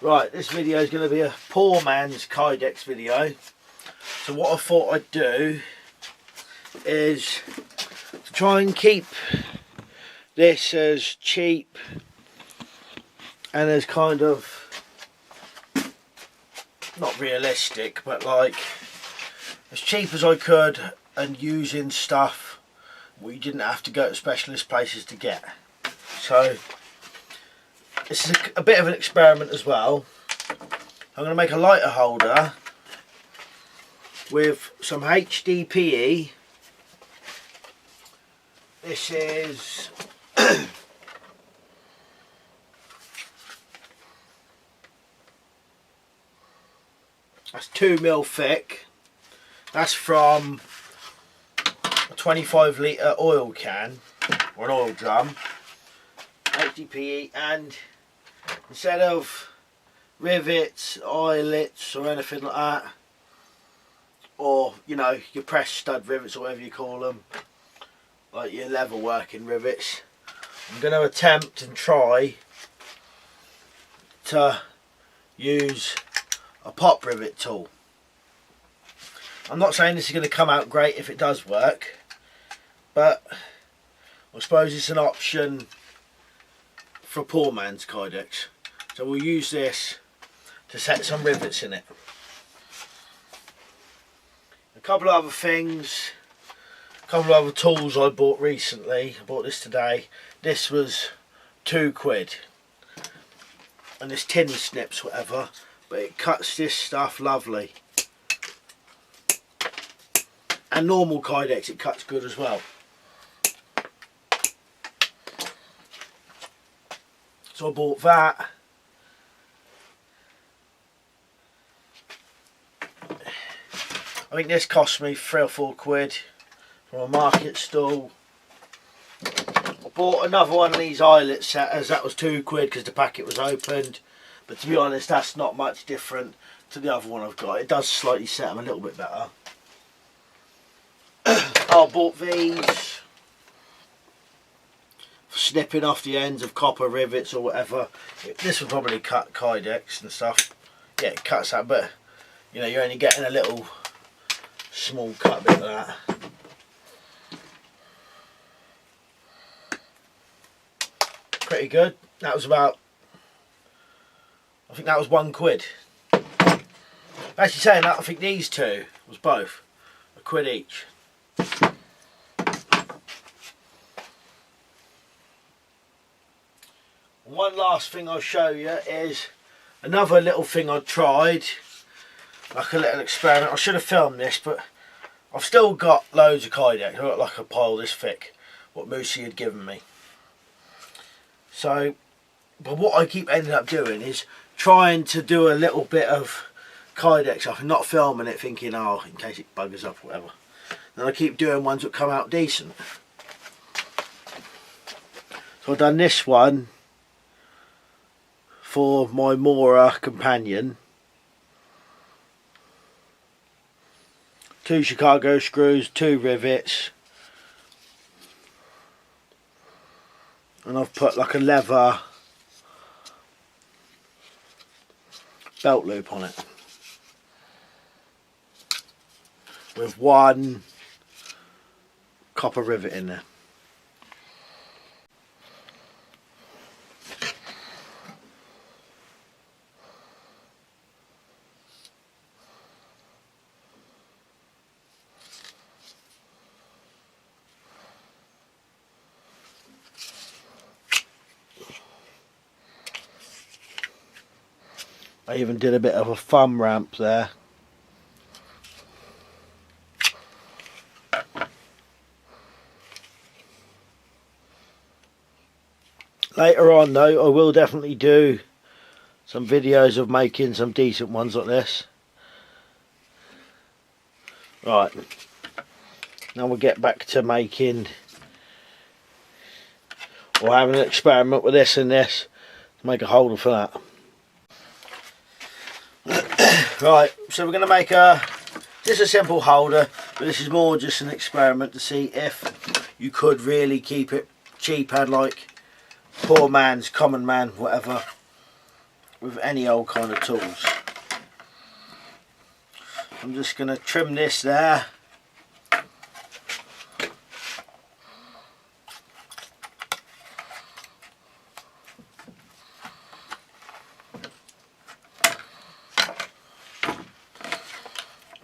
Right, this video is going to be a poor man's kydex video. So what I thought I'd do is to try and keep this as cheap and as kind of not realistic, but like as cheap as I could, and using stuff we didn't have to go to specialist places to get. So this is a bit of an experiment as well. I'm going to make a lighter holder with some hdpe. This is that's 2mm thick. That's from a 25 litre oil can or an oil drum. hdpe, and instead of rivets, eyelets or anything like that, or you know, your press stud rivets or whatever you call them, like your level working rivets, I'm going to attempt and try to use a pop rivet tool. I'm not saying this is going to come out great if it does work, but I suppose it's an option for a poor man's kydex. So we'll use this to set some rivets in it. A couple of other things, a couple of other tools I bought recently. I bought this today. This was £2, and this tin snips whatever, but it cuts this stuff lovely. And normal kydex, it cuts good as well. So I bought that. I think this cost me £3 or £4 from a market stall. I bought another one of these eyelet setters. That was £2 because the packet was opened. But to be honest, that's not much different to the other one I've got. It does slightly set them a little bit better. I bought these for snipping off the ends of copper rivets or whatever. This would probably cut kydex and stuff. Yeah, it cuts that, but you know, you're only getting a little small cut bit of that. Pretty good. That was about, I think that was £1. Actually saying that, I think these two was both £1 each. One last thing I'll show you is another little thing I tried, like a little experiment. I should have filmed this, but I've still got loads of kydex. I've got like a pile this thick, what Moosey had given me. So, but what I keep ending up doing is trying to do a little bit of kydex off and not filming it, thinking, oh, in case it buggers up or whatever. And I keep doing ones that come out decent. So I've done this one for my Mora companion. 2 Chicago screws, 2 rivets, and I've put like a leather belt loop on it with 1 copper rivet in there. I even did a bit of a thumb ramp there. Later on though, I will definitely do some videos of making some decent ones like this. Right, now we'll get back to making or having an experiment with this and this to make a holder for that. Right, so we're going to make just a simple holder, but this is more just an experiment to see if you could really keep it cheap and like poor man's, common man, whatever, with any old kind of tools. I'm just going to trim this there.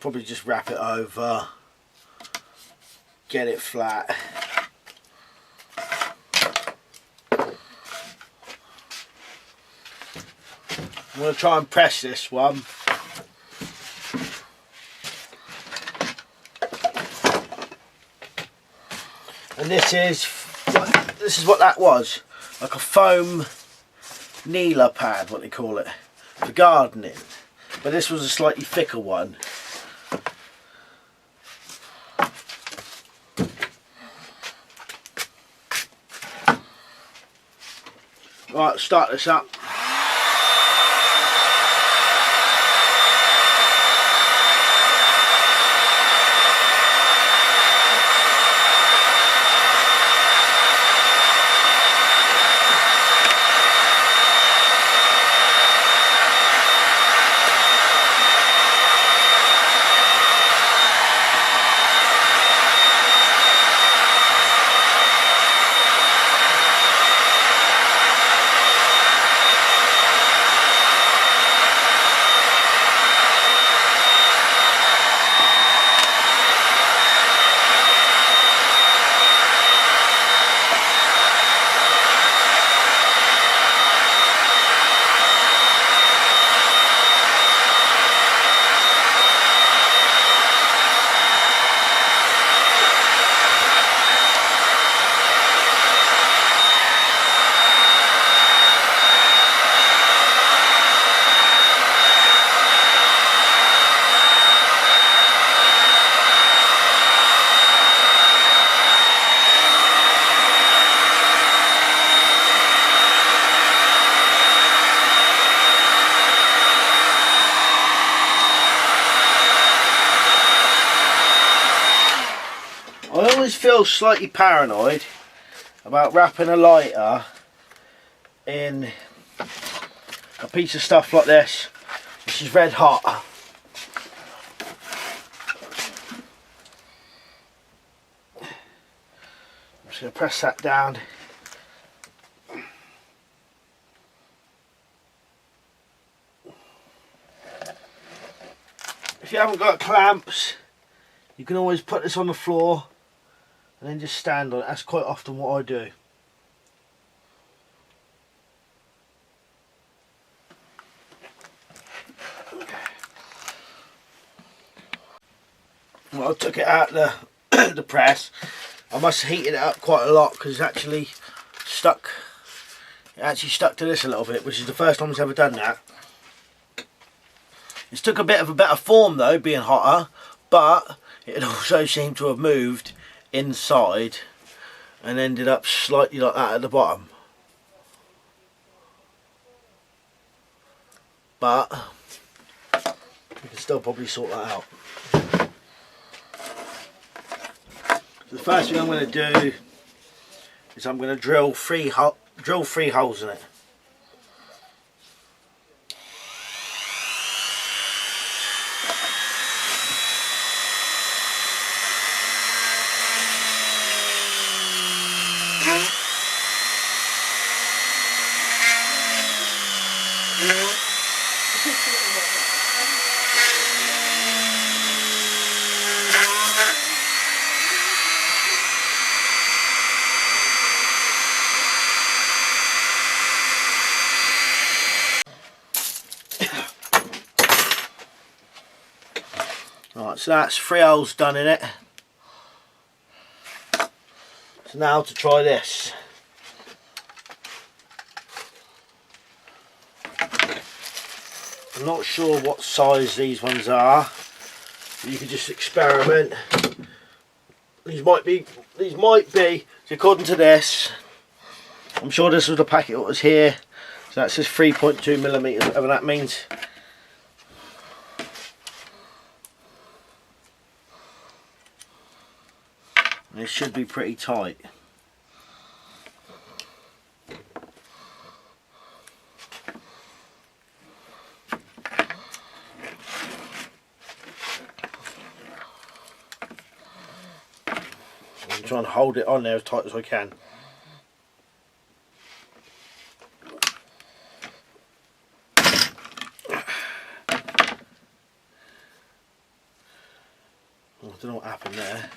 Probably just wrap it over, get it flat. I'm going to try and press this one. And this is what that was, like a foam kneeler pad, what they call it, for gardening. But this was a slightly thicker one. Right, start this up. I always feel slightly paranoid about wrapping a lighter in a piece of stuff like this, which is red hot. I'm just going to press that down. If you haven't got clamps, you can always put this on the floor and then just stand on it. That's quite often what I do. Well, I took it out the press. I must have heated it up quite a lot because it's actually stuck. It actually stuck to this a little bit, which is the first time it's ever done that. It's took a bit of a better form though, being hotter, but it also seemed to have moved inside and ended up slightly like that at the bottom. But we can still probably sort that out. So the first thing I'm going to do is I'm going to drill three holes in it. Right, so that's 3 holes done in it. So now to try this. I'm not sure what size these ones are. You can just experiment. These might be, according to this, I'm sure this was the packet that was here. So that says 3.2 millimeters, whatever that means. And it should be pretty tight. just trying to hold it on there as tight as I can. I don't know what happened there.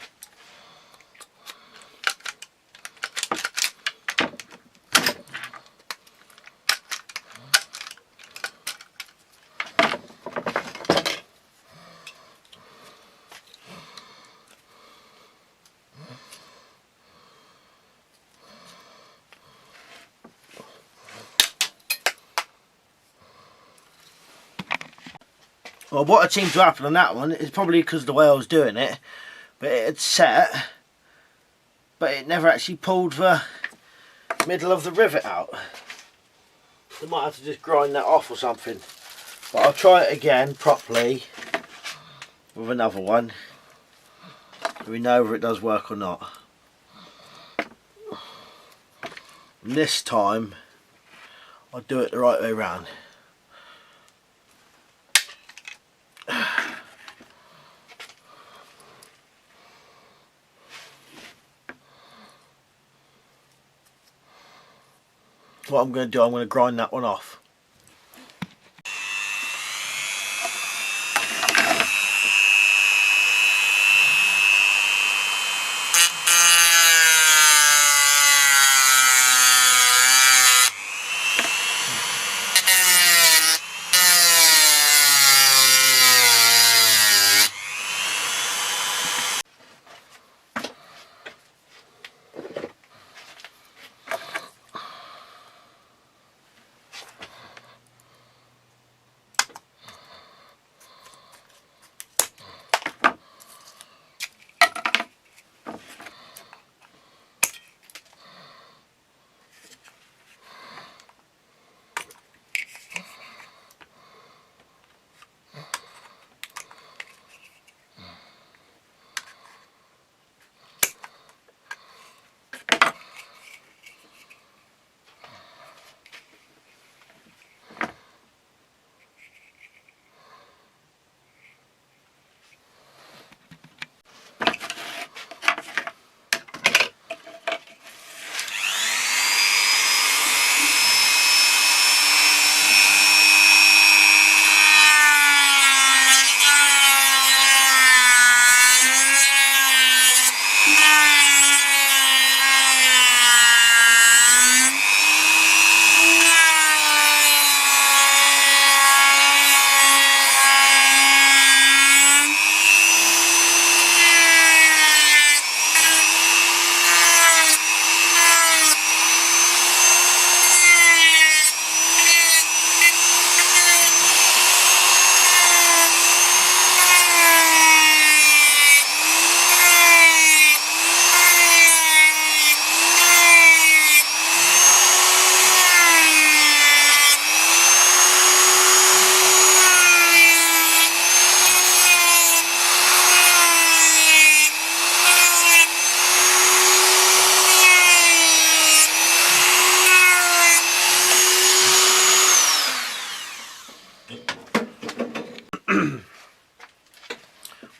Well, what seemed to happen on that one is probably because of the way I was doing it, but it had set, but it never actually pulled the middle of the rivet out. I might have to just grind that off or something, but I'll try it again properly with another one so we know whether it does work or not. And this time I'll do it the right way around. What I'm going to do, I'm going to grind that one off.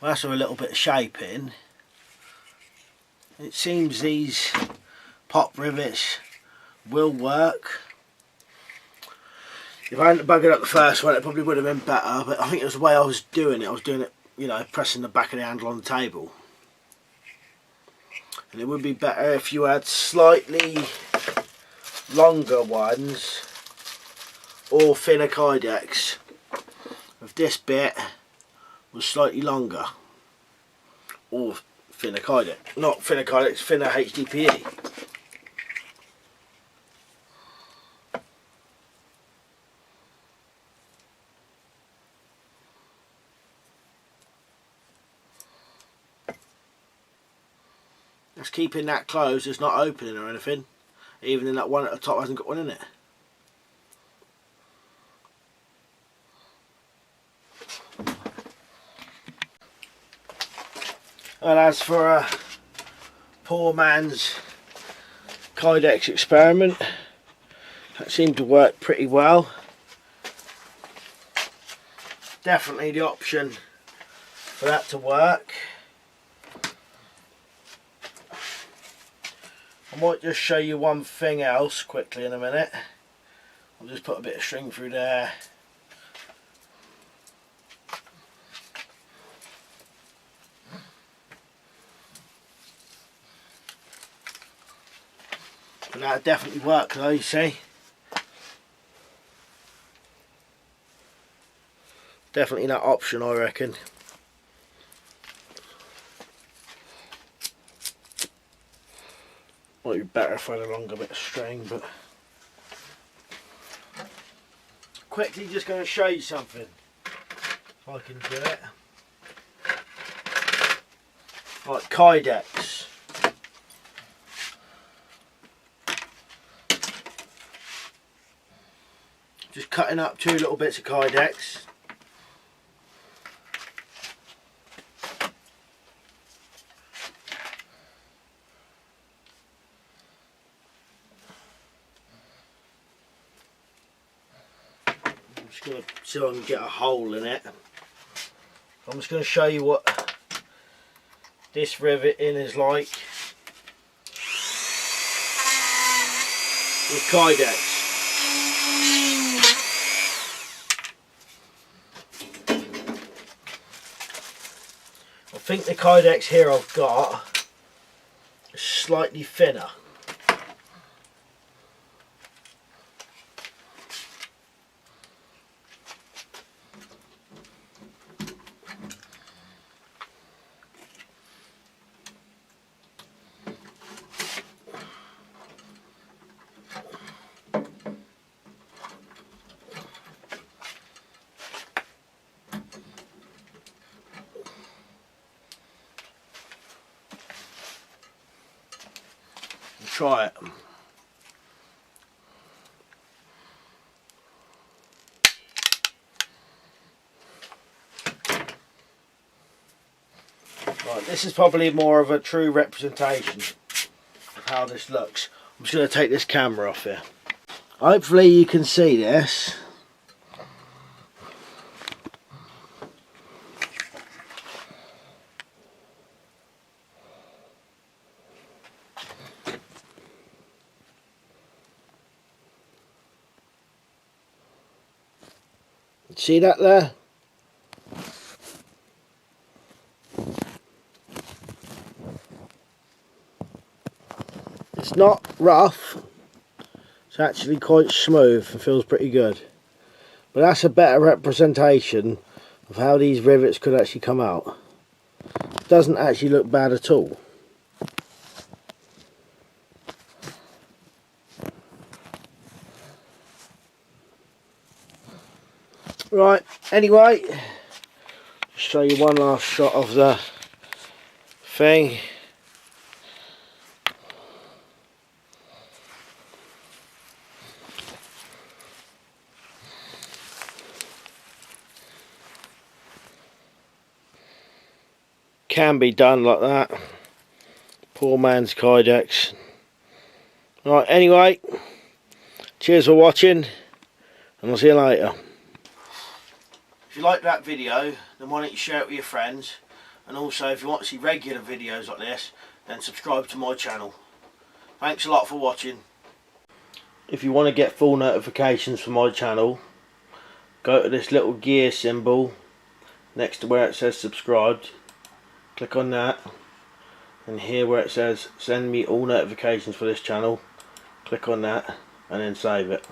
Well, that's a little bit of shaping. It seems these pop rivets will work. If I hadn't buggered up the first one, it probably would have been better, but I think it was the way I was doing it. I was doing it, you know, pressing the back of the handle on the table. And it would be better if you had slightly longer ones or thinner kydex. If this bit was slightly longer, or thinner kydex, not thinner kydex, thinner hdpe. Just keeping that closed, it's not opening or anything, even in that one at the top hasn't got one in it. And as for a poor man's kydex experiment, that seemed to work pretty well. Definitely the option for that to work. I might just show you one thing else quickly in a minute. I'll just put a bit of string through there. But that'll definitely work though, you see. Definitely that option, I reckon. Might be better if I had a longer bit of string, but quickly just going to show you something if I can do it. Like kydex. Just cutting up 2 little bits of kydex. I'm just going to see if I can get a hole in it. I'm just going to show you what this riveting is like with kydex. I think the kydex here I've got is slightly thinner. Try it. Right, this is probably more of a true representation of how this looks. I'm just going to take this camera off here. Hopefully you can see this. See that there? It's not rough, it's actually quite smooth and feels pretty good. But that's a better representation of how these rivets could actually come out. It doesn't actually look bad at all. Right, anyway, just show you one last shot of the thing. Can be done like that. Poor man's kydex. Right, anyway, cheers for watching, and I'll see you later. If you like that video, then why don't you share it with your friends, and also if you want to see regular videos like this, then subscribe to my channel. Thanks a lot for watching. If you want to get full notifications for my channel, go to this little gear symbol next to where it says subscribed, click on that, and here where it says send me all notifications for this channel, click on that and then save it.